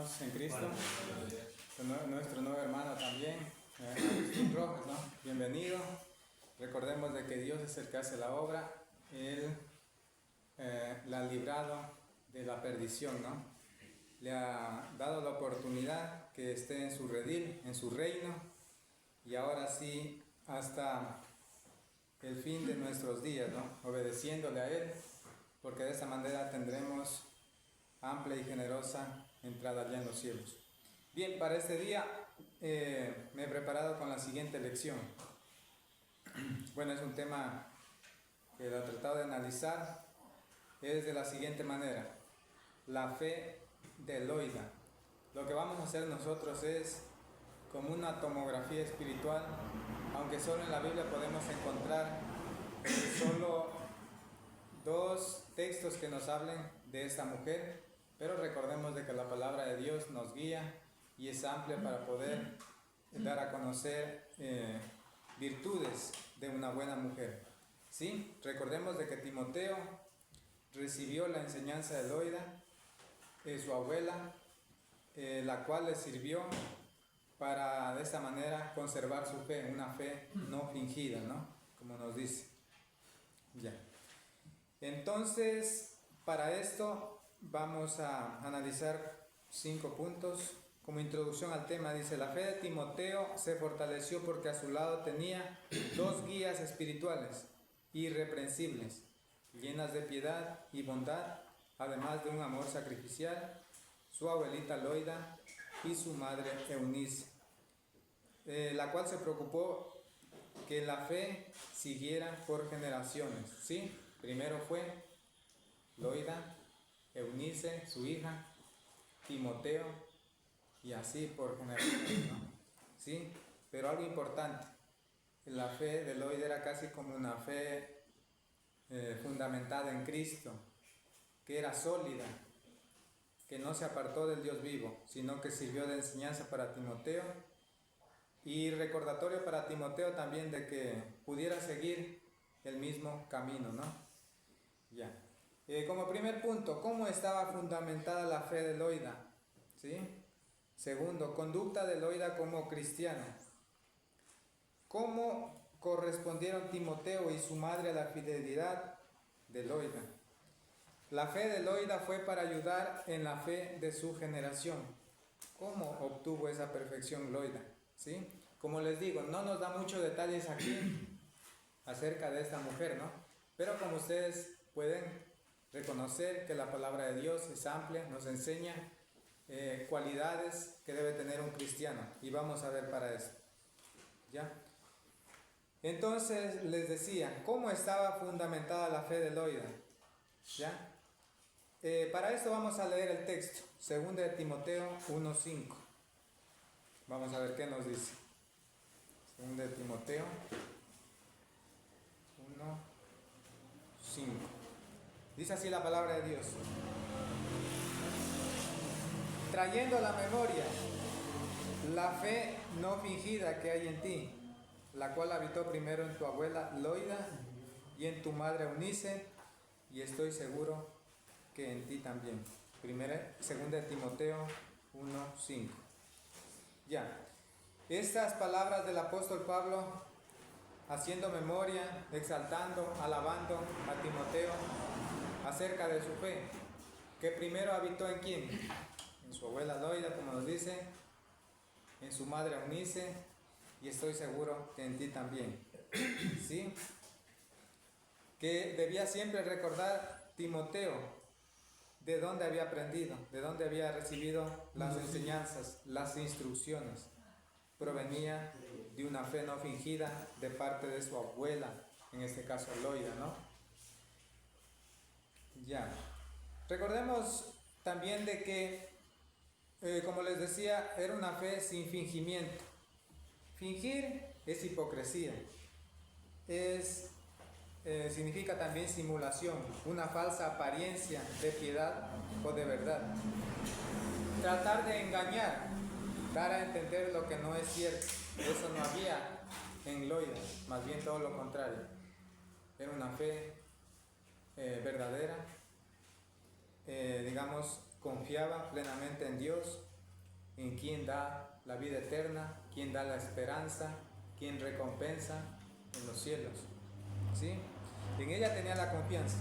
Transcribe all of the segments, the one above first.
hermanos en Cristo, nuestro nuevo hermano también, Agustín Rojas, ¿no? Bienvenido. Recordemos de que Dios es el que hace la obra. Él la ha librado de la perdición, ¿no? Le ha dado la oportunidad que esté en su redil, en su reino, y ahora sí, hasta el fin de nuestros días, ¿no? Obedeciéndole a Él, porque de esa manera tendremos amplia y generosa entrada allá en los cielos. Bien, para este día me he preparado con la siguiente lección. Bueno, es un tema que lo he tratado de analizar. Es de la siguiente manera: la fe de Loida. Lo que vamos a hacer nosotros es como una tomografía espiritual, aunque solo en la Biblia podemos encontrar solo dos textos que nos hablen de esta mujer, pero recordemos de que la palabra de Dios nos guía y es amplia para poder dar a conocer virtudes de una buena mujer. ¿Sí? Recordemos de que Timoteo recibió la enseñanza de Loida, su abuela, la cual le sirvió para de esta manera conservar su fe, una fe no fingida, ¿no? Como nos dice. Ya. Entonces, para esto vamos a analizar 5 puntos. Como introducción al tema, dice: la fe de Timoteo se fortaleció porque a su lado tenía 2 guías espirituales irreprensibles, llenas de piedad y bondad, además de un amor sacrificial, su abuelita Loida y su madre Eunice, la cual se preocupó que la fe siguiera por generaciones. ¿Sí? Primero fue Loida, Eunice, su hija, Timoteo, y así por generaciones, ¿no? ¿Sí? Pero algo importante, la fe de Loida era casi como una fe fundamentada en Cristo, que era sólida, que no se apartó del Dios vivo, sino que sirvió de enseñanza para Timoteo y recordatorio para Timoteo también de que pudiera seguir el mismo camino, ¿no? Ya. Como primer punto, ¿cómo estaba fundamentada la fe de Loida? ¿Sí? Segundo, conducta de Loida como cristiana. ¿Cómo correspondieron Timoteo y su madre a la fidelidad de Loida? La fe de Loida fue para ayudar en la fe de su generación. ¿Cómo obtuvo esa perfección Loida? ¿Sí? Como les digo, no nos da muchos detalles aquí acerca de esta mujer, ¿no? Pero como ustedes pueden reconocer que la palabra de Dios es amplia, nos enseña cualidades que debe tener un cristiano, y vamos a ver para eso. ¿Ya? Entonces les decía, ¿cómo estaba fundamentada la fe de Loida? ¿Ya? Para esto vamos a leer el texto, 2 de Timoteo 1:5. Vamos a ver qué nos dice. 2 de Timoteo 1:5. Dice así la palabra de Dios: trayendo a la memoria la fe no fingida que hay en ti, la cual habitó primero en tu abuela Loida y en tu madre Eunice, y estoy seguro que en ti también. 2 de Timoteo 1:5. Ya. Estas palabras del apóstol Pablo, haciendo memoria, exaltando, alabando a Timoteo acerca de su fe, que primero habitó en quién, en su abuela Loida, como nos dice, en su madre Eunice, y estoy seguro que en ti también. ¿Sí? Que debía siempre recordar Timoteo de dónde había aprendido, de dónde había recibido las enseñanzas, las instrucciones. Provenía de una fe no fingida de parte de su abuela, en este caso Loida, ¿no? Ya. Recordemos también de que, como les decía, era una fe sin fingimiento. Fingir es hipocresía. Significa también simulación, una falsa apariencia de piedad o de verdad. Tratar de engañar, dar a entender lo que no es cierto. Eso no había en Loida, más bien todo lo contrario. Era una fe verdadera, digamos, confiaba plenamente en Dios en quien da la vida eterna, quien da la esperanza, quien recompensa en los cielos. ¿Sí? En ella tenía la confianza.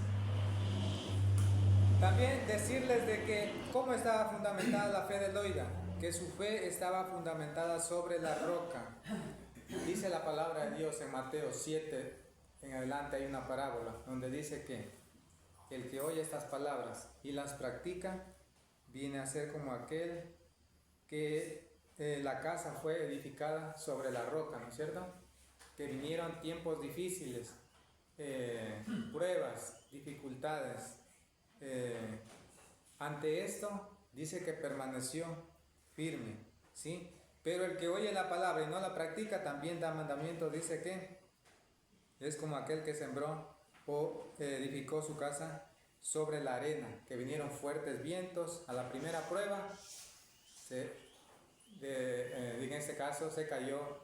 También decirles de que cómo estaba fundamentada la fe de Loida, que su fe estaba fundamentada sobre la roca. Dice la palabra de Dios en Mateo 7, en adelante hay una parábola, donde dice que el que oye estas palabras y las practica, viene a ser como aquel que la casa fue edificada sobre la roca, ¿no es cierto? Que vinieron tiempos difíciles, pruebas, dificultades. Ante esto, dice que permaneció firme, ¿sí? Pero el que oye la palabra y no la practica, también da mandamiento, dice que es como aquel que sembró o edificó su casa sobre la arena, que vinieron fuertes vientos a la primera prueba, en este caso se cayó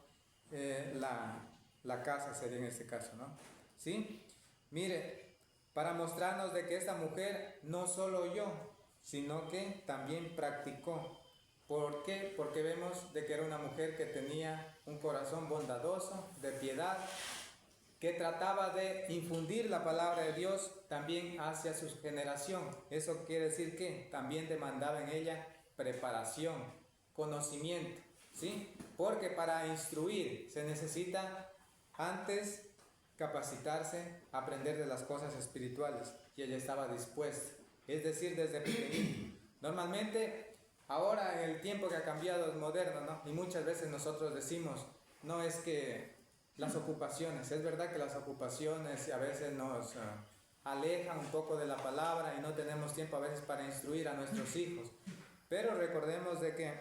la casa, sería en este caso, ¿no? ¿Sí? Mire, para mostrarnos de que esta mujer no solo oyó, sino que también practicó. ¿Por qué? Porque vemos de que era una mujer que tenía un corazón bondadoso, de piedad, que trataba de infundir la palabra de Dios también hacia su generación. Eso quiere decir que también demandaba en ella preparación, conocimiento, ¿sí? Porque para instruir se necesita antes capacitarse, aprender de las cosas espirituales, y ella estaba dispuesta, es decir, desde pequeñito. Normalmente, ahora en el tiempo que ha cambiado es moderno, ¿no? Y muchas veces nosotros decimos, no es que las ocupaciones, es verdad que las ocupaciones a veces nos alejan un poco de la palabra y no tenemos tiempo a veces para instruir a nuestros hijos, pero recordemos de que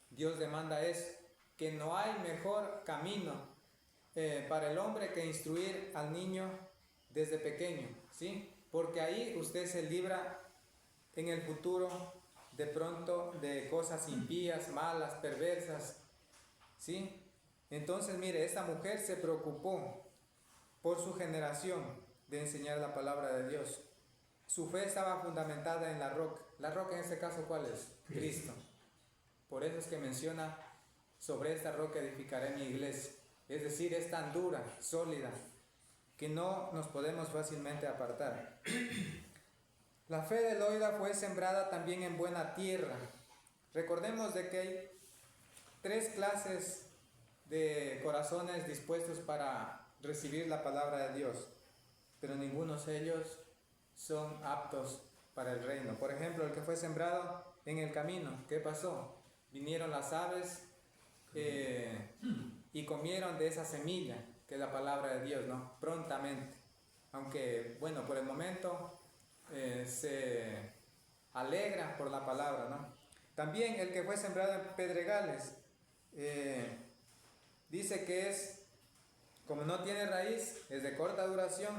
Dios demanda eso, que no hay mejor camino para el hombre que instruir al niño desde pequeño, ¿sí? Porque ahí usted se libra en el futuro de pronto de cosas impías, malas, perversas, ¿sí? Entonces, mire, esta mujer se preocupó por su generación de enseñar la palabra de Dios. Su fe estaba fundamentada en la roca. La roca en este caso, ¿cuál es? Cristo. Por eso es que menciona, sobre esta roca edificaré mi iglesia. Es decir, es tan dura, sólida, que no nos podemos fácilmente apartar. La fe de Loida fue sembrada también en buena tierra. Recordemos de que hay 3 clases de corazones dispuestos para recibir la palabra de Dios, pero ninguno de ellos son aptos para el reino. Por ejemplo, el que fue sembrado en el camino, ¿qué pasó? Vinieron las aves y comieron de esa semilla, que es la palabra de Dios, ¿no? Prontamente. Aunque, bueno, por el momento se alegra por la palabra, ¿no? También el que fue sembrado en pedregales, dice que es, como no tiene raíz, es de corta duración,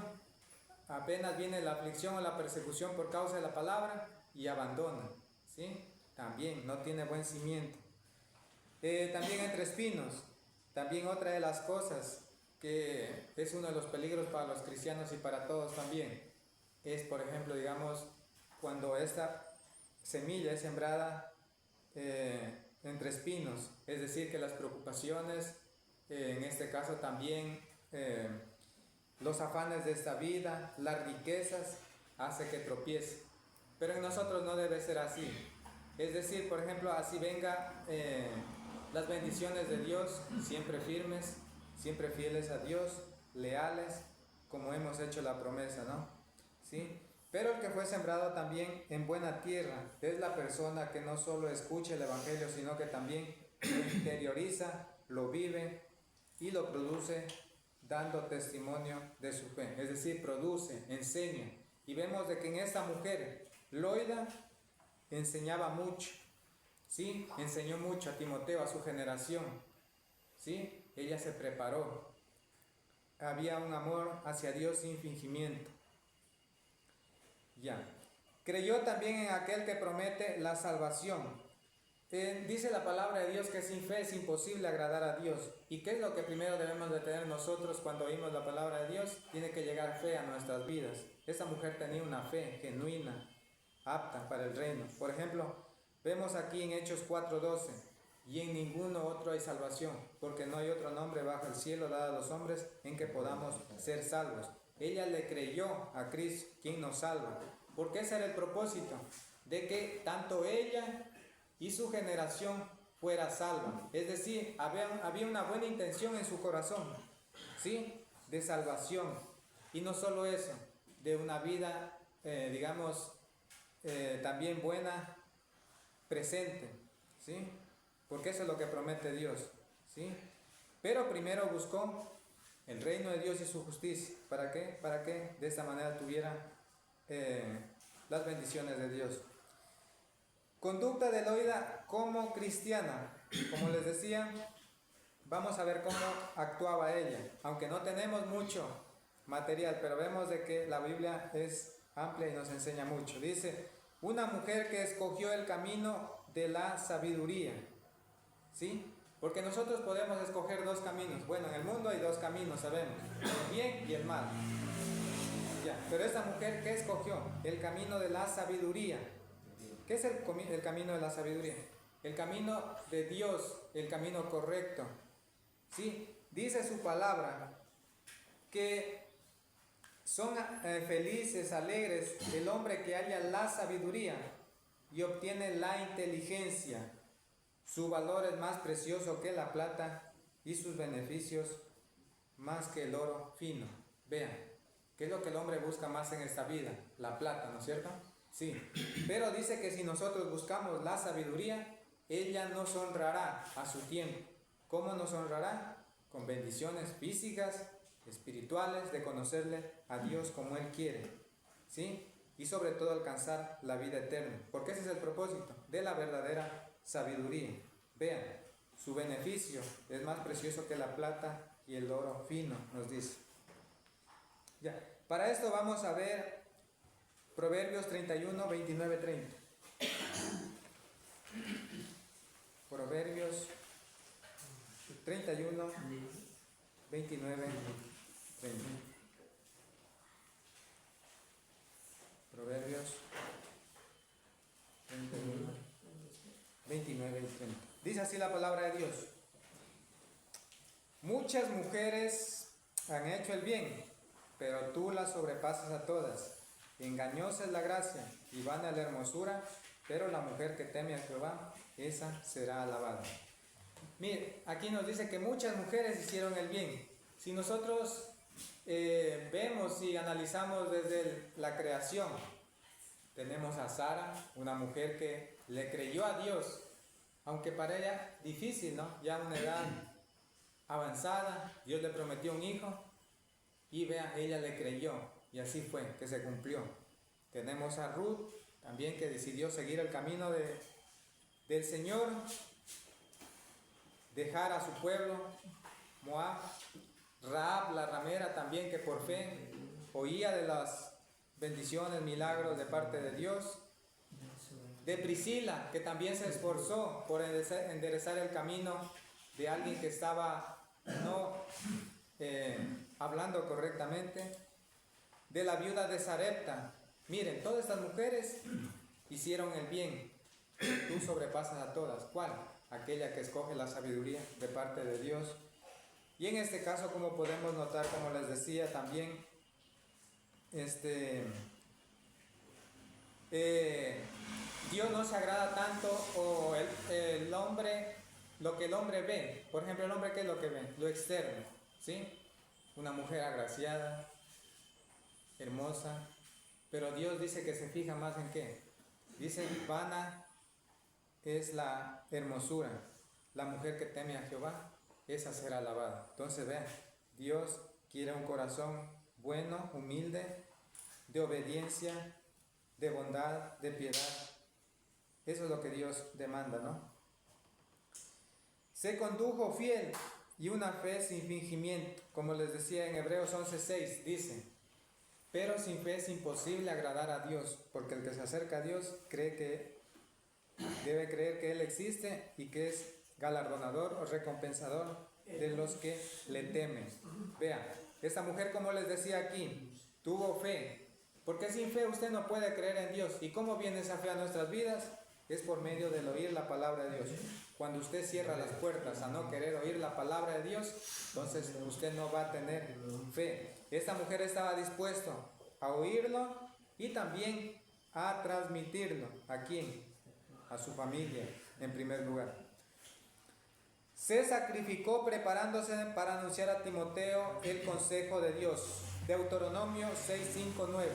apenas viene la aflicción o la persecución por causa de la palabra y abandona, ¿sí? También no tiene buen cimiento. También entre espinos, también otra de las cosas que es uno de los peligros para los cristianos y para todos también, es por ejemplo, digamos, cuando esta semilla es sembrada entre espinos, es decir, que las preocupaciones, en este caso también los afanes de esta vida, las riquezas, hace que tropiece. Pero en nosotros no debe ser así. Es decir, por ejemplo, así venga las bendiciones de Dios, siempre firmes, siempre fieles a Dios, leales, como hemos hecho la promesa, ¿no? ¿Sí? Pero el que fue sembrado también en buena tierra es la persona que no solo escucha el Evangelio, sino que también lo interioriza, lo vive y lo produce dando testimonio de su fe. Es decir, produce, enseña. Y vemos de que en esta mujer, Loida, enseñaba mucho, ¿sí? Enseñó mucho a Timoteo, a su generación, ¿sí? Ella se preparó. Había un amor hacia Dios sin fingimiento. Ya. Creyó también en aquel que promete la salvación. Dice la palabra de Dios que sin fe es imposible agradar a Dios. ¿Y qué es lo que primero debemos de tener nosotros cuando oímos la palabra de Dios? Tiene que llegar fe a nuestras vidas. Esta mujer tenía una fe genuina, apta para el reino. Por ejemplo, Vemos aquí en Hechos 4:12, y en ninguno otro hay salvación, porque no hay otro nombre bajo el cielo dado a los hombres en que podamos ser salvos. Ella le creyó a Cristo, quien nos salva, porque ese era el propósito, de que tanto ella y su generación fuera salva. Es decir, había una buena intención en su corazón, ¿sí? De salvación. Y no solo eso, de una vida, también buena, presente, ¿sí? Porque eso es lo que promete Dios, ¿sí? Pero primero buscó el reino de Dios y su justicia. ¿Para qué? Para que de esta manera tuviera las bendiciones de Dios. Conducta de Loida como cristiana. Como les decía, vamos a ver cómo actuaba ella. Aunque no tenemos mucho material, pero vemos de que la Biblia es amplia y nos enseña mucho. Dice, una mujer que escogió el camino de la sabiduría. ¿Sí? Porque nosotros podemos escoger dos caminos. Bueno, en el mundo hay dos caminos, sabemos. El bien y el mal. Ya. Pero esta mujer, ¿qué escogió? El camino de la sabiduría. ¿Qué es el camino de la sabiduría? El camino de Dios, el camino correcto. ¿Sí? Dice su palabra que son felices, alegres el hombre que halla la sabiduría y obtiene la inteligencia. Su valor es más precioso que la plata y sus beneficios más que el oro fino. Vean, ¿qué es lo que el hombre busca más en esta vida? La plata, ¿no es cierto? Sí, pero dice que si nosotros buscamos la sabiduría, ella nos honrará a su tiempo. ¿Cómo nos honrará? Con bendiciones físicas, espirituales, de conocerle a Dios como Él quiere, ¿sí? Y sobre todo alcanzar la vida eterna, porque ese es el propósito de la verdadera sabiduría. Vean, su beneficio es más precioso que la plata y el oro fino, nos dice. Ya, para esto vamos a ver Proverbios 31, 29, 30. Proverbios 31, 29, 30. Proverbios 31, 29 y 30. Dice así la palabra de Dios. Muchas mujeres han hecho el bien, pero tú las sobrepasas a todas. Engañosa es la gracia y vana la hermosura, pero la mujer que teme a Jehová, esa será alabada. Mire, aquí nos dice que muchas mujeres hicieron el bien. Si nosotros vemos y analizamos desde la creación, tenemos a Sara, una mujer que le creyó a Dios, aunque para ella difícil, ¿no? Ya a una edad avanzada, Dios le prometió un hijo y vea, ella le creyó y así fue que se cumplió. Tenemos a Ruth también, que decidió seguir el camino del Señor, dejar a su pueblo Moab. Rahab la ramera también, que por fe oía de las bendiciones, milagros de parte de Dios. De Priscila, que también se esforzó por enderezar el camino de alguien que estaba no hablando correctamente. De la viuda de Sarepta. Miren, todas estas mujeres hicieron el bien. Tú sobrepasas a todas. ¿Cuál? Aquella que escoge la sabiduría de parte de Dios. Y en este caso, como podemos notar, como les decía también, Dios no se agrada tanto, o el hombre, lo que el hombre ve. Por ejemplo, el hombre, ¿qué es lo que ve? Lo externo, ¿sí? Una mujer agraciada, hermosa, pero Dios dice que se fija más en ¿qué? Dice, vana es la hermosura. La mujer que teme a Jehová, esa será alabada. Entonces vean, Dios quiere un corazón bueno, humilde, de obediencia, de bondad, de piedad. Eso es lo que Dios demanda, ¿no? Se condujo fiel y una fe sin fingimiento. Como les decía en Hebreos 11:6, dice, pero sin fe es imposible agradar a Dios, porque el que se acerca a Dios debe creer que Él existe y que es galardonador o recompensador de los que le temen. Vean, esta mujer, como les decía aquí, tuvo fe, porque sin fe usted no puede creer en Dios. ¿Y cómo viene esa fe a nuestras vidas? es por medio del oír la palabra de Dios. Cuando usted cierra las puertas a no querer oír la palabra de Dios, entonces usted no va a tener fe. Esta mujer estaba dispuesta a oírlo y también a transmitirlo. ¿A quién? A su familia, en primer lugar. Se sacrificó preparándose para anunciar a Timoteo el consejo de Dios. Deuteronomio 6, 5, 9.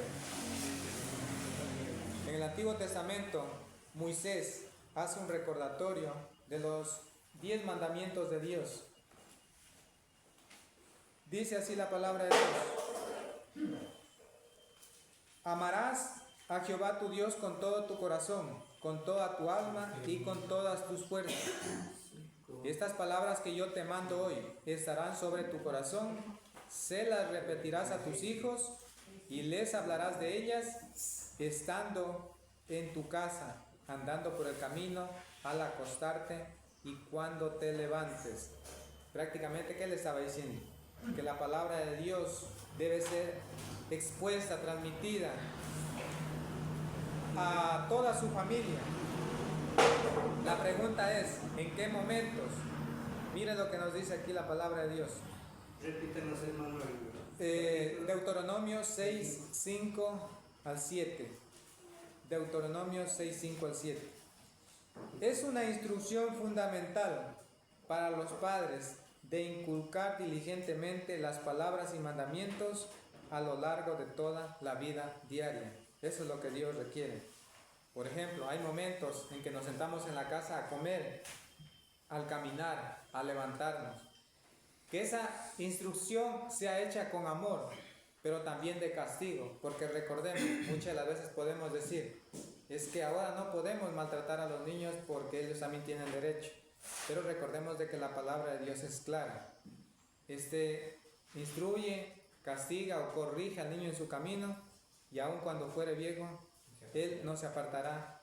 En el Antiguo Testamento, Moisés hace un recordatorio de los 10 mandamientos de Dios. Dice así la palabra de Dios: amarás a Jehová tu Dios con todo tu corazón, con toda tu alma y con todas tus fuerzas. Estas palabras que yo te mando hoy estarán sobre tu corazón, se las repetirás a tus hijos y les hablarás de ellas estando en tu casa, andando por el camino, al acostarte y cuando te levantes. Prácticamente, ¿qué le estaba diciendo? Que la palabra de Dios debe ser expuesta, transmitida a toda su familia. La pregunta es, ¿en qué momentos? Miren lo que nos dice aquí la palabra de Dios. Repítanos, hermano. Deuteronomio 6, 5 al 7. Deuteronomio 6, 5 al 7. Es una instrucción fundamental para los padres de inculcar diligentemente las palabras y mandamientos a lo largo de toda la vida diaria. Eso es lo que Dios requiere. Por ejemplo, hay momentos en que nos sentamos en la casa a comer, al caminar, a levantarnos. Que esa instrucción sea hecha con amor, pero también de castigo, porque recordemos, muchas de las veces podemos decir, es que ahora no podemos maltratar a los niños porque ellos también tienen derecho. Pero recordemos de que la palabra de Dios es clara. Instruye, castiga o corrige al niño en su camino, y aun cuando fuere viejo, él no se apartará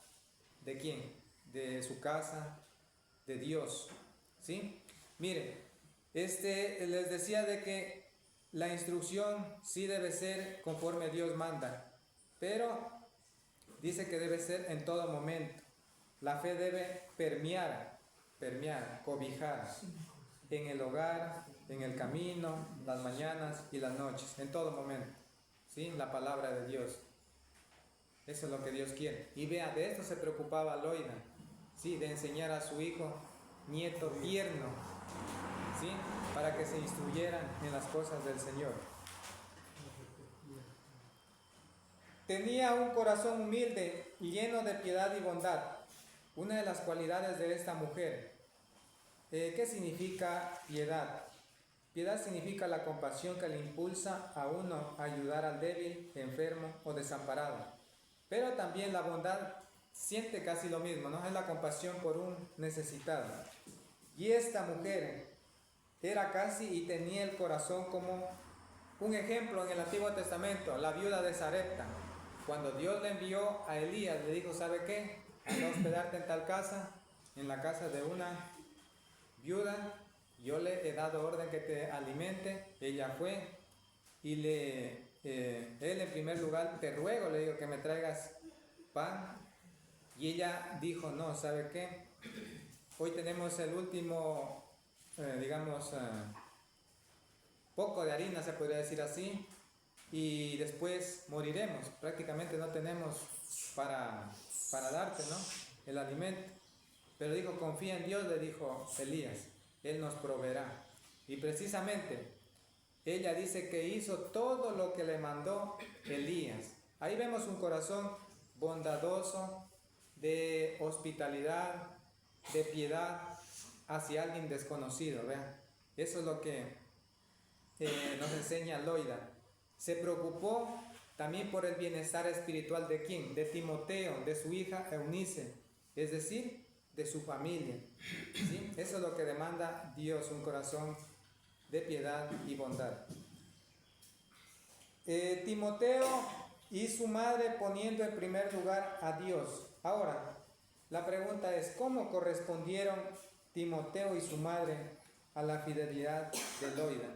¿de quién? De su casa, de Dios. ¿Sí? Mire, les decía de que la instrucción sí debe ser conforme Dios manda, pero dice que debe ser en todo momento. La fe debe permear, cobijar en el hogar, en el camino, las mañanas y las noches, en todo momento. ¿Sí? La palabra de Dios. Eso es lo que Dios quiere. Y vea, de esto se preocupaba Loida, ¿sí? De enseñar a su hijo, nieto tierno, ¿sí? Para que se instruyeran en las cosas del Señor. Tenía un corazón humilde, lleno de piedad y bondad. Una de las cualidades de esta mujer. ¿Qué significa piedad? Piedad significa la compasión que le impulsa a uno a ayudar al débil, enfermo o desamparado. Pero también la bondad siente casi lo mismo, ¿no? Es la compasión por un necesitado. Y esta mujer era casi y tenía el corazón como un ejemplo en el Antiguo Testamento, la viuda de Sarepta. Cuando Dios le envió a Elías, le dijo, ¿sabe qué? Anda a hospedarte en tal casa, en la casa de una viuda. Yo le he dado orden que te alimente. Ella fue y él en primer lugar, te ruego, le digo, que me traigas pan. Y ella dijo, no, ¿sabe qué? Hoy tenemos el último, poco de harina, se podría decir así, y después moriremos. Prácticamente no tenemos para darte, ¿no? El alimento. Pero dijo, confía en Dios, le dijo Elías, Él nos proveerá. Y precisamente ella dice que hizo todo lo que le mandó Elías. Ahí vemos un corazón bondadoso, de hospitalidad, de piedad hacia alguien desconocido. Vean, eso es lo que nos enseña Loida. Se preocupó también por el bienestar espiritual de ¿quién? De Timoteo, de su hija Eunice, es decir, de su familia. ¿Sí? Eso es lo que demanda Dios, un corazón de piedad y bondad. Timoteo y su madre poniendo en primer lugar a Dios. Ahora, la pregunta es, ¿cómo correspondieron Timoteo y su madre a la fidelidad de Loida?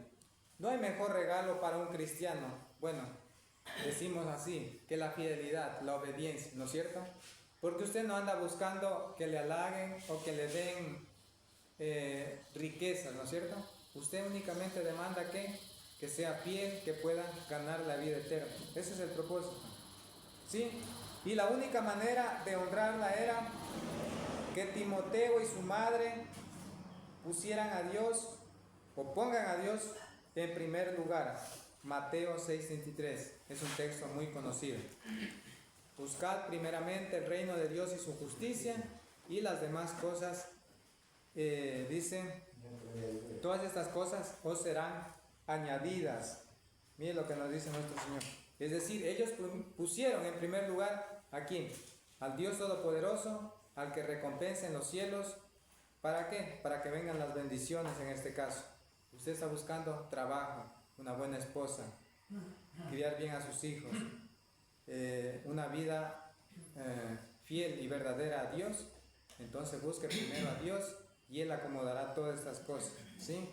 No hay mejor regalo para un cristiano, bueno, decimos así, que la fidelidad, la obediencia, ¿no es cierto? Porque usted no anda buscando que le halaguen o que le den riquezas, ¿no es cierto? Usted únicamente demanda que sea fiel, que pueda ganar la vida eterna. Ese es el propósito. ¿Sí? Y la única manera de honrarla era que Timoteo y su madre pusieran a Dios o pongan a Dios en primer lugar. Mateo 6:23 es un texto muy conocido. Buscad primeramente el reino de Dios y su justicia, y las demás cosas, dice, todas estas cosas os serán añadidas. Miren lo que nos dice nuestro Señor. Es decir, ellos pusieron en primer lugar ¿a quién? Al Dios Todopoderoso, al que recompensa en los cielos. ¿Para qué? Para que vengan las bendiciones en este caso. Usted está buscando trabajo, una buena esposa, criar bien a sus hijos, una vida fiel y verdadera a Dios. Entonces busque primero a Dios y Él acomodará todas estas cosas, ¿sí?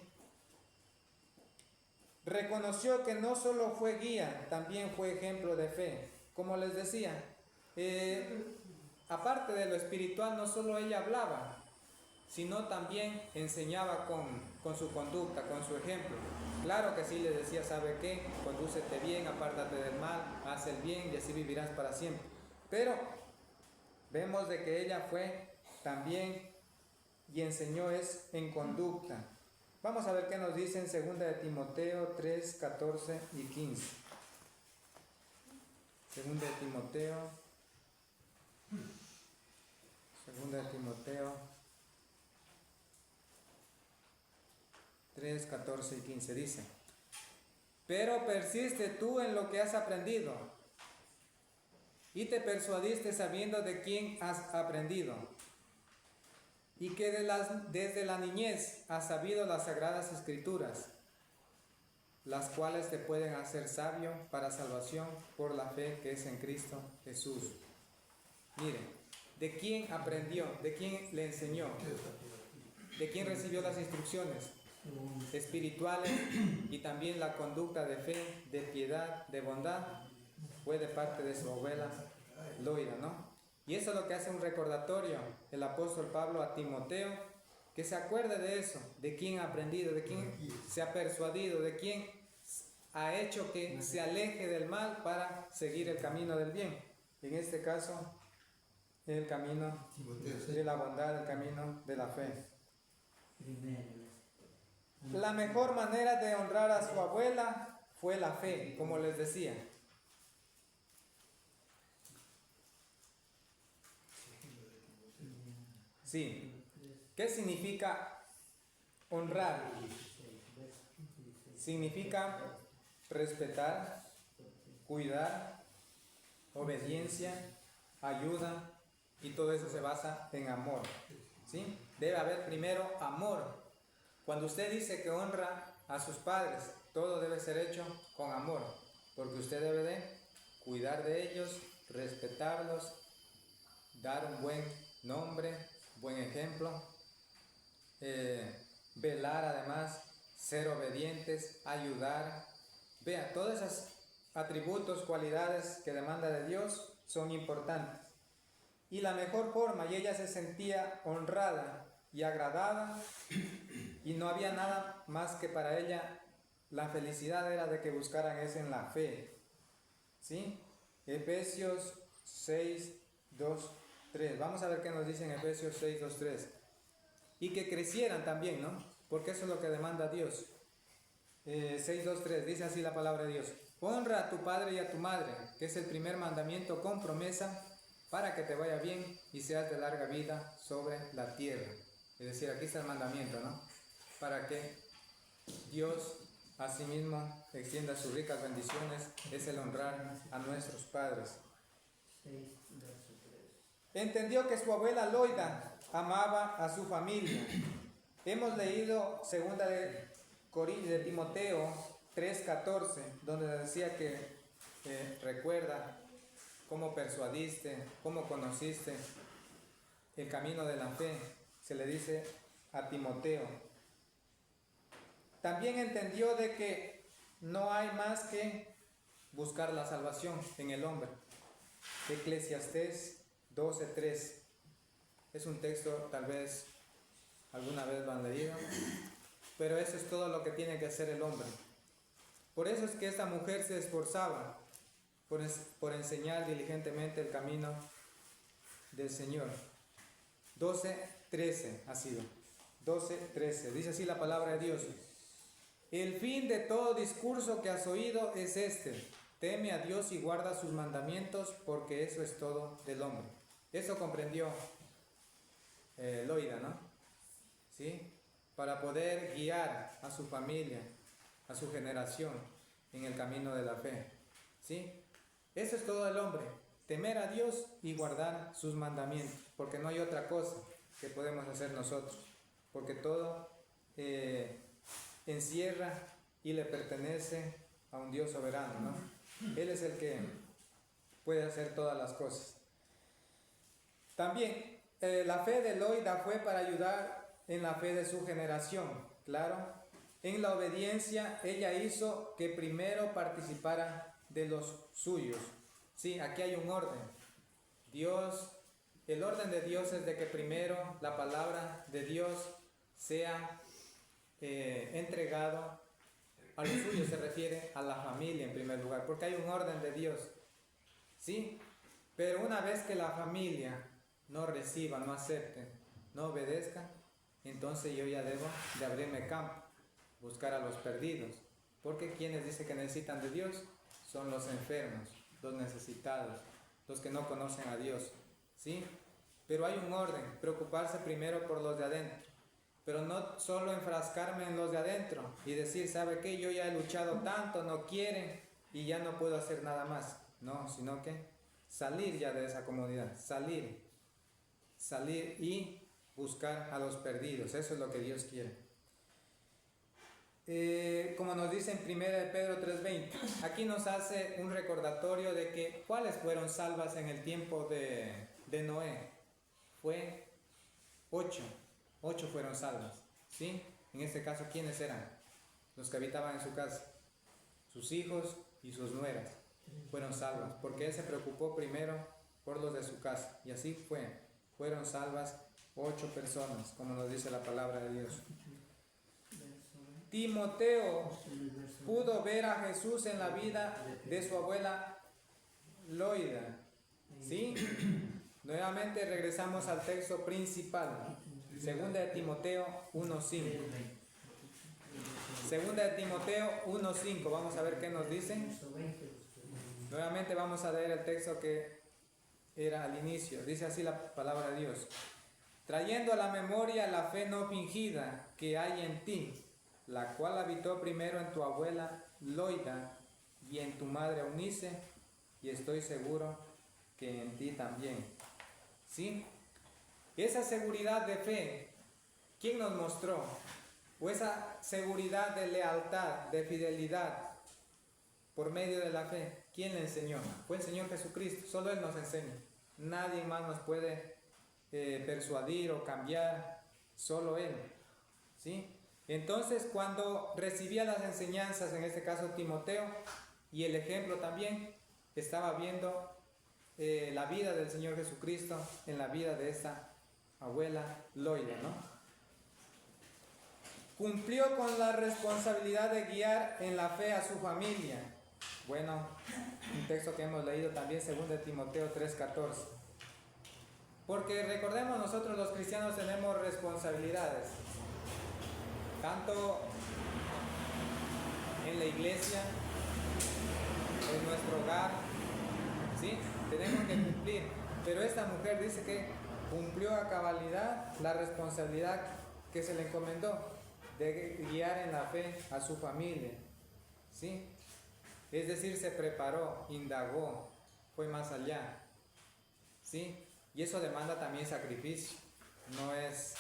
Reconoció que no solo fue guía, también fue ejemplo de fe. Como les decía, aparte de lo espiritual, no solo ella hablaba, sino también enseñaba con su conducta, con su ejemplo. Claro que sí les decía, ¿sabe qué? Condúcete bien, apártate del mal, haz el bien y así vivirás para siempre. Pero vemos de que ella fue también y enseñó es en conducta. Vamos a ver qué nos dice en 2 de Timoteo 3, 14 y 15. 2 de Timoteo 3, 14 y 15 dice: pero persiste tú en lo que has aprendido y te persuadiste sabiendo de quién has aprendido, y que desde la niñez has sabido las sagradas escrituras, las cuales te pueden hacer sabio para salvación por la fe que es en Cristo Jesús. Miren, ¿de quién aprendió? ¿De quién le enseñó? ¿De quién recibió las instrucciones espirituales? Y también la conducta de fe, de piedad, de bondad, fue de parte de su abuela Loida, ¿no? Y eso es lo que hace un recordatorio el apóstol Pablo a Timoteo, que se acuerde de eso, de quién ha aprendido, de quién se ha persuadido, de quién ha hecho que se aleje del mal para seguir el camino del bien. En este caso, el camino de la bondad, el camino de la fe. La mejor manera de honrar a su abuela fue la fe, como les decía. Sí. ¿Qué significa honrar? Significa respetar, cuidar, obediencia, ayuda, y todo eso se basa en amor. ¿Sí? Debe haber primero amor. Cuando usted dice que honra a sus padres, todo debe ser hecho con amor, porque usted debe de cuidar de ellos, respetarlos, dar un buen nombre, buen ejemplo, velar además, ser obedientes, ayudar. Vea, todos esos atributos, cualidades que demanda de Dios son importantes. Y la mejor forma, y ella se sentía honrada y agradada, y no había nada más que para ella la felicidad era de que buscaran eso en la fe. ¿Sí? Efesios 6, 2, 3. Vamos a ver qué nos dice en Efesios 6, 2, 3. Y que crecieran también, ¿no? Porque eso es lo que demanda Dios. 6, 2, 3. Dice así la palabra de Dios: honra a tu padre y a tu madre, que es el primer mandamiento con promesa, para que te vaya bien y seas de larga vida sobre la tierra. Es decir, aquí está el mandamiento, ¿no? Para que Dios asimismo extienda sus ricas bendiciones, es el honrar a nuestros padres. Entendió que su abuela Loida amaba a su familia. Hemos leído 2 de Timoteo 3:14, donde decía que recuerda cómo persuadiste, cómo conociste el camino de la fe. Se le dice a Timoteo. También entendió de que no hay más que buscar la salvación en el hombre. Eclesiastés 12:3. Es un texto, tal vez alguna vez lo han leído, pero eso es todo lo que tiene que hacer el hombre. Por eso es que esta mujer se esforzaba por enseñar diligentemente el camino del Señor. 12:13 ha sido. 12:13. Dice así la palabra de Dios. El fin de todo discurso que has oído es este: teme a Dios y guarda sus mandamientos, porque eso es todo del hombre. Eso comprendió Loida, ¿no? ¿Sí? Para poder guiar a su familia, a su generación en el camino de la fe. ¿Sí? Eso es todo el hombre: temer a Dios y guardar sus mandamientos, porque no hay otra cosa que podemos hacer nosotros, porque todo encierra y le pertenece a un Dios soberano, ¿no? Él es el que puede hacer todas las cosas. También la fe de Loida fue para ayudar en la fe de su generación, claro. En la obediencia ella hizo que primero participara de los suyos. Sí, aquí hay un orden. El orden de Dios es de que primero la palabra de Dios sea entregado a los suyos, se refiere a la familia en primer lugar, porque hay un orden de Dios. ¿Sí? Pero una vez que la familia no reciba, no acepte, no obedezca, entonces yo ya debo de abrirme campo, buscar a los perdidos, porque quienes dicen que necesitan de Dios son los enfermos, los necesitados, los que no conocen a Dios, ¿sí? Pero hay un orden: preocuparse primero por los de adentro, pero no solo enfrascarme en los de adentro y decir, ¿sabe qué? Yo ya he luchado tanto, no quieren y ya no puedo hacer nada más. No, sino que salir ya de esa comodidad, salir y buscar a los perdidos. Eso es lo que Dios quiere. Como nos dice en 1 Pedro 3:20, aquí nos hace un recordatorio de que cuáles fueron salvas en el tiempo de Noé. Fue 8 fueron salvas, ¿sí? En este caso, ¿quiénes eran? Los que habitaban en su casa, sus hijos y sus nueras fueron salvas, porque él se preocupó primero por los de su casa, y así fueron salvas 8 personas, como nos dice la palabra de Dios. Timoteo pudo ver a Jesús en la vida de su abuela Loida, ¿sí? Nuevamente regresamos al texto principal, 2 de Timoteo 1:5. 2 de Timoteo 1:5, vamos a ver qué nos dice. Nuevamente vamos a leer el texto que era al inicio. Dice así la palabra de Dios: trayendo a la memoria la fe no fingida que hay en ti, la cual habitó primero en tu abuela Loida y en tu madre Eunice, y estoy seguro que en ti también. ¿Sí? Esa seguridad de fe, ¿quién nos mostró? O esa seguridad de lealtad, de fidelidad, por medio de la fe, ¿quién le enseñó? Fue el Señor Jesucristo. Solo Él nos enseña. Nadie más nos puede persuadir o cambiar, solo Él. ¿Sí? Entonces, cuando recibía las enseñanzas, en este caso Timoteo, y el ejemplo también, estaba viendo la vida del Señor Jesucristo en la vida de esta abuela Loida, ¿no? Cumplió con la responsabilidad de guiar en la fe a su familia. Bueno, un texto que hemos leído también, 2 de Timoteo 3:14. Porque recordemos, nosotros los cristianos tenemos responsabilidades, tanto en la iglesia, en nuestro hogar, ¿sí? Tenemos que cumplir. Pero esta mujer dice que cumplió a cabalidad la responsabilidad que se le encomendó de guiar en la fe a su familia, ¿sí? Es decir, se preparó, indagó, fue más allá, ¿sí? Y eso demanda también sacrificio. No es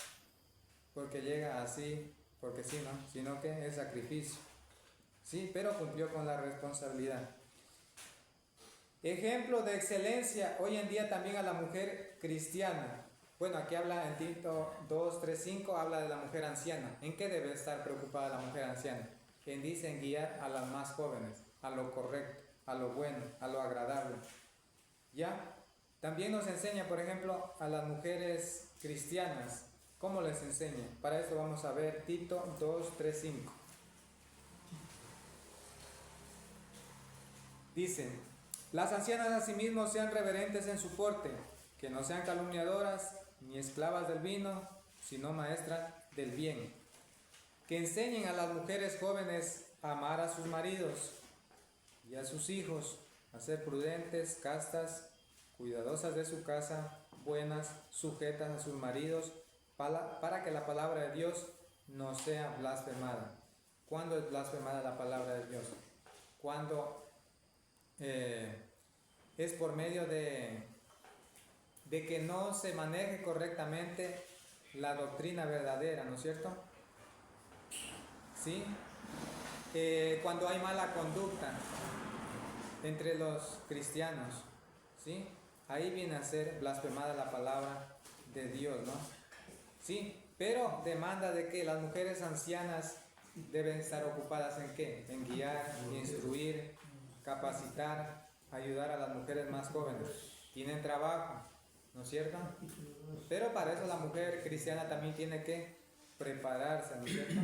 porque llega así, porque sí, ¿no? Sino que es sacrificio, ¿sí? Pero cumplió con la responsabilidad. Ejemplo de excelencia hoy en día también a la mujer cristiana. Bueno, aquí habla en Tito 2:3-5, habla de la mujer anciana. ¿En qué debe estar preocupada la mujer anciana? Dice en guiar a las más jóvenes, a lo correcto, a lo bueno, a lo agradable. ¿Ya? También nos enseña, por ejemplo, a las mujeres cristianas. ¿Cómo les enseña? Para eso vamos a ver Tito 2, 3, 5. Dice: las ancianas asimismo sean reverentes en su porte, que no sean calumniadoras ni esclavas del vino, sino maestras del bien. Que enseñen a las mujeres jóvenes a amar a sus maridos y a sus hijos, a ser prudentes, castas, cuidadosas de su casa, buenas, sujetas a sus maridos, para que la palabra de Dios no sea blasfemada. ¿Cuándo es blasfemada la palabra de Dios? Cuando es por medio de que no se maneje correctamente la doctrina verdadera, ¿no es cierto? ¿Sí? Cuando hay mala conducta entre los cristianos, ¿sí? Ahí viene a ser blasfemada la palabra de Dios, ¿no? Sí, pero demanda de que las mujeres ancianas deben estar ocupadas en ¿qué? En guiar, instruir, capacitar, ayudar a las mujeres más jóvenes. Tienen trabajo, ¿no es cierto? Pero para eso la mujer cristiana también tiene que prepararse, ¿no es cierto?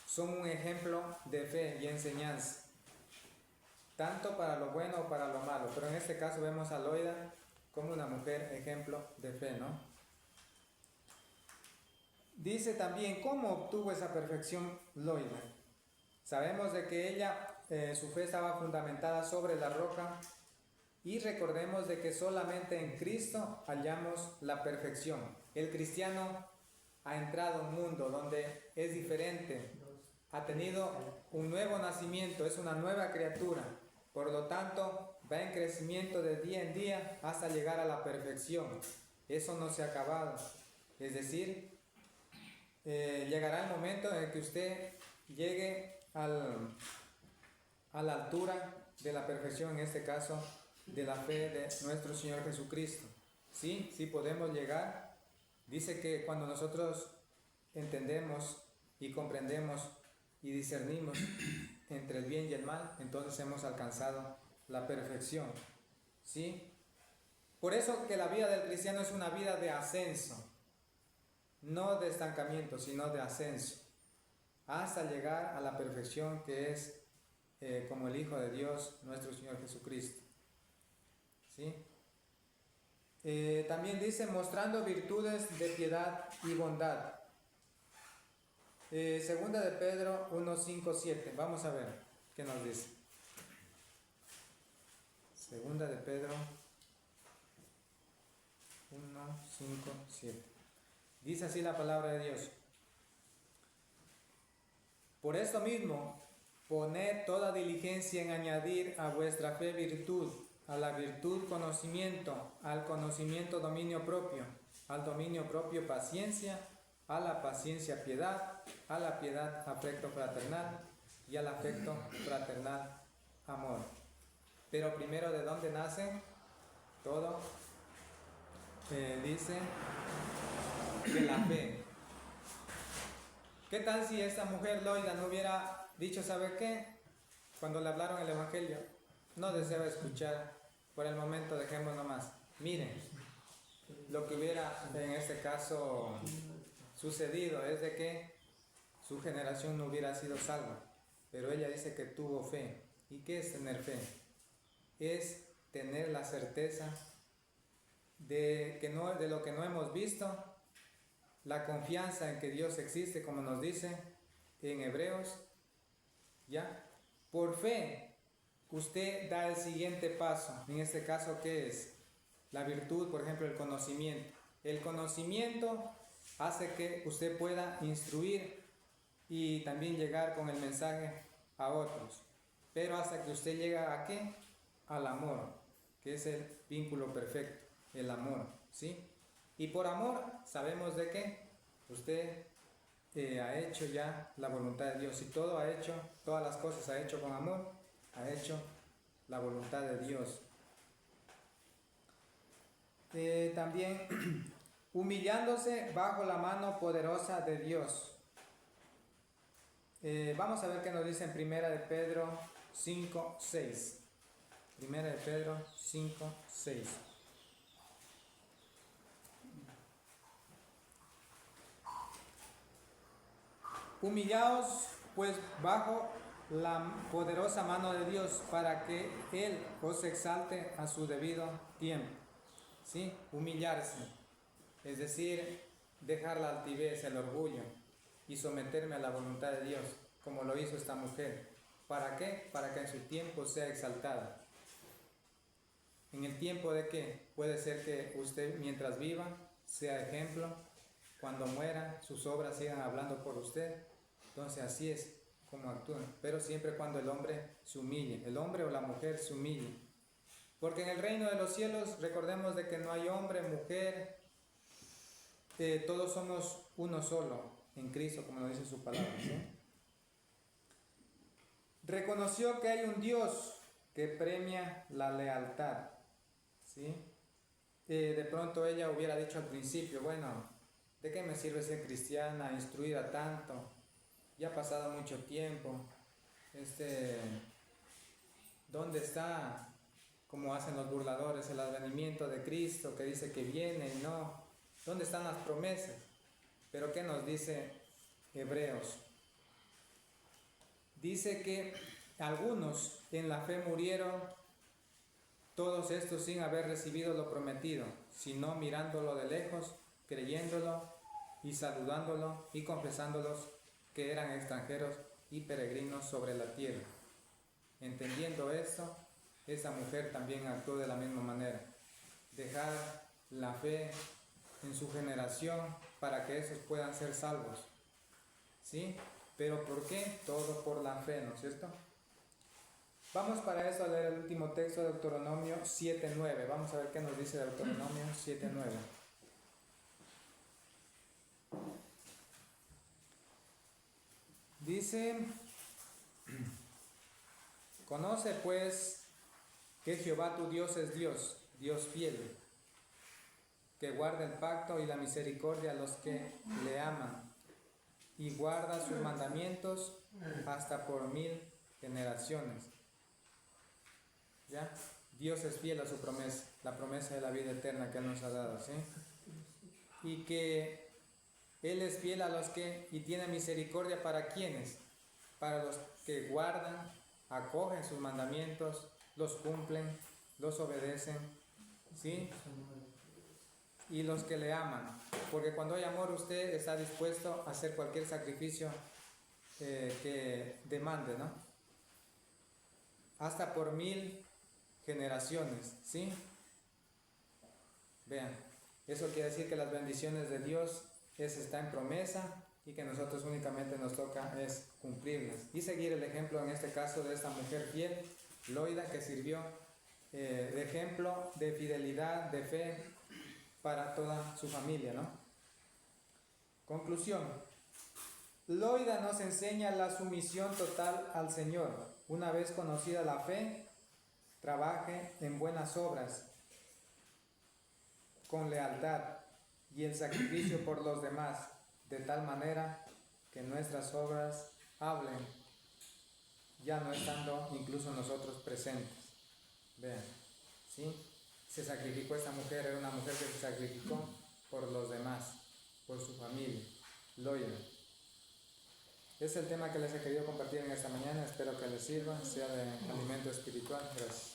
Son un ejemplo de fe y enseñanza, tanto para lo bueno o para lo malo, pero en este caso vemos a Loida como una mujer ejemplo de fe, ¿no? Dice también, ¿cómo obtuvo esa perfección Loida? Sabemos de que ella, su fe estaba fundamentada sobre la roca, y recordemos de que solamente en Cristo hallamos la perfección. El cristiano ha entrado a un mundo donde es diferente, ha tenido un nuevo nacimiento, es una nueva criatura, por lo tanto va en crecimiento de día en día hasta llegar a la perfección. Eso no se ha acabado, es decir, llegará el momento en el que usted llegue a la altura de la perfección, en este caso de la fe de nuestro Señor Jesucristo. Sí, sí podemos llegar. Dice que cuando nosotros entendemos y comprendemos y discernimos entre el bien y el mal, entonces hemos alcanzado la perfección. ¿Sí? Por eso que la vida del cristiano es una vida de ascenso, no de estancamiento, sino de ascenso, hasta llegar a la perfección que es como el Hijo de Dios, nuestro Señor Jesucristo. ¿Sí? También dice, mostrando virtudes de piedad y bondad. Segunda de Pedro 1, 5, 7. Vamos a ver qué nos dice. Segunda de Pedro 1, 5, 7. Dice así la palabra de Dios. Por esto mismo, poned toda diligencia en añadir a vuestra fe virtud, a la virtud conocimiento, al conocimiento dominio propio, al dominio propio paciencia, a la paciencia piedad, a la piedad afecto fraternal y al afecto fraternal amor. Pero primero, ¿de dónde nace todo? Dice de la fe. ¿Qué tal si esta mujer Loida no hubiera dicho, ¿sabe qué? Cuando le hablaron el Evangelio, no deseo escuchar, por el momento dejemos nomás. Miren, lo que hubiera en este caso sucedido es de que su generación no hubiera sido salva, pero ella dice que tuvo fe. ¿Y qué es tener fe? Es tener la certeza de lo que no hemos visto, la confianza en que Dios existe, como nos dice en Hebreos, ¿ya? Por fe, usted da el siguiente paso. En este caso, ¿qué es? La virtud, por ejemplo, el conocimiento. El conocimiento hace que usted pueda instruir y también llegar con el mensaje a otros. Pero hasta que usted llega ¿a qué? Al amor, que es el vínculo perfecto, el amor, ¿sí? Y por amor sabemos de que usted ha hecho ya la voluntad de Dios. Y todo ha hecho, todas las cosas ha hecho con amor, ha hecho la voluntad de Dios. También humillándose bajo la mano poderosa de Dios. Vamos a ver qué nos dice en Primera de Pedro 5, 6. Primera de Pedro 5, 6. Humillaos pues bajo la poderosa mano de Dios para que Él os exalte a su debido tiempo. ¿Sí? Humillarse, es decir, dejar la altivez, el orgullo y someterme a la voluntad de Dios, como lo hizo esta mujer. ¿Para qué? Para que en su tiempo sea exaltada. ¿En el tiempo de qué? Puede ser que usted mientras viva sea ejemplo, cuando muera sus obras sigan hablando por usted. Entonces así es como actúan, pero siempre cuando el hombre se humille, el hombre o la mujer se humille. Porque en el reino de los cielos recordemos de que no hay hombre, mujer, todos somos uno solo en Cristo, como nos dice su palabra, ¿sí? Reconoció que hay un Dios que premia la lealtad, ¿sí? De pronto ella hubiera dicho al principio, bueno, ¿de qué me sirve ser cristiana, instruida tanto? Ya ha pasado mucho tiempo, ¿dónde está, como hacen los burladores, el advenimiento de Cristo que dice que viene y no? ¿Dónde están las promesas? Pero ¿qué nos dice Hebreos? Dice que algunos en la fe murieron, todos estos sin haber recibido lo prometido, sino mirándolo de lejos, creyéndolo y saludándolo y confesándolos que eran extranjeros y peregrinos sobre la tierra. Entendiendo esto, esa mujer también actuó de la misma manera. Dejar la fe en su generación para que esos puedan ser salvos. ¿Sí? ¿Pero por qué? Todo por la fe, ¿no es cierto? Vamos para eso a leer el último texto de Deuteronomio 7:9. Vamos a ver qué nos dice Deuteronomio 7:9. Dice: conoce pues que Jehová tu Dios es Dios, Dios fiel, que guarda el pacto y la misericordia a los que le aman, y guarda sus mandamientos hasta por 1000 generaciones. ¿Ya? Dios es fiel a su promesa, la promesa de la vida eterna que Él nos ha dado, ¿sí? Y que Él es fiel a los que, y tiene misericordia para quienes, para los que guardan, acogen sus mandamientos, los cumplen, los obedecen, ¿sí? Y los que le aman, porque cuando hay amor usted está dispuesto a hacer cualquier sacrificio que demande, ¿no? Hasta por 1000 generaciones, ¿sí? Vean, eso quiere decir que las bendiciones de Dios está en promesa y que nosotros únicamente nos toca es cumplirlas y seguir el ejemplo en este caso de esta mujer fiel, Loida, que sirvió de ejemplo de fidelidad, de fe para toda su familia, ¿no? Conclusión: Loida nos enseña la sumisión total al Señor. Una vez conocida la fe, trabaje en buenas obras con lealtad y el sacrificio por los demás, de tal manera que nuestras obras hablen, ya no estando incluso nosotros presentes. Vean, ¿sí? Se sacrificó esta mujer, era una mujer que se sacrificó por los demás, por su familia. Loida. Es el tema que les he querido compartir en esta mañana, espero que les sirva, sea de alimento espiritual. Gracias.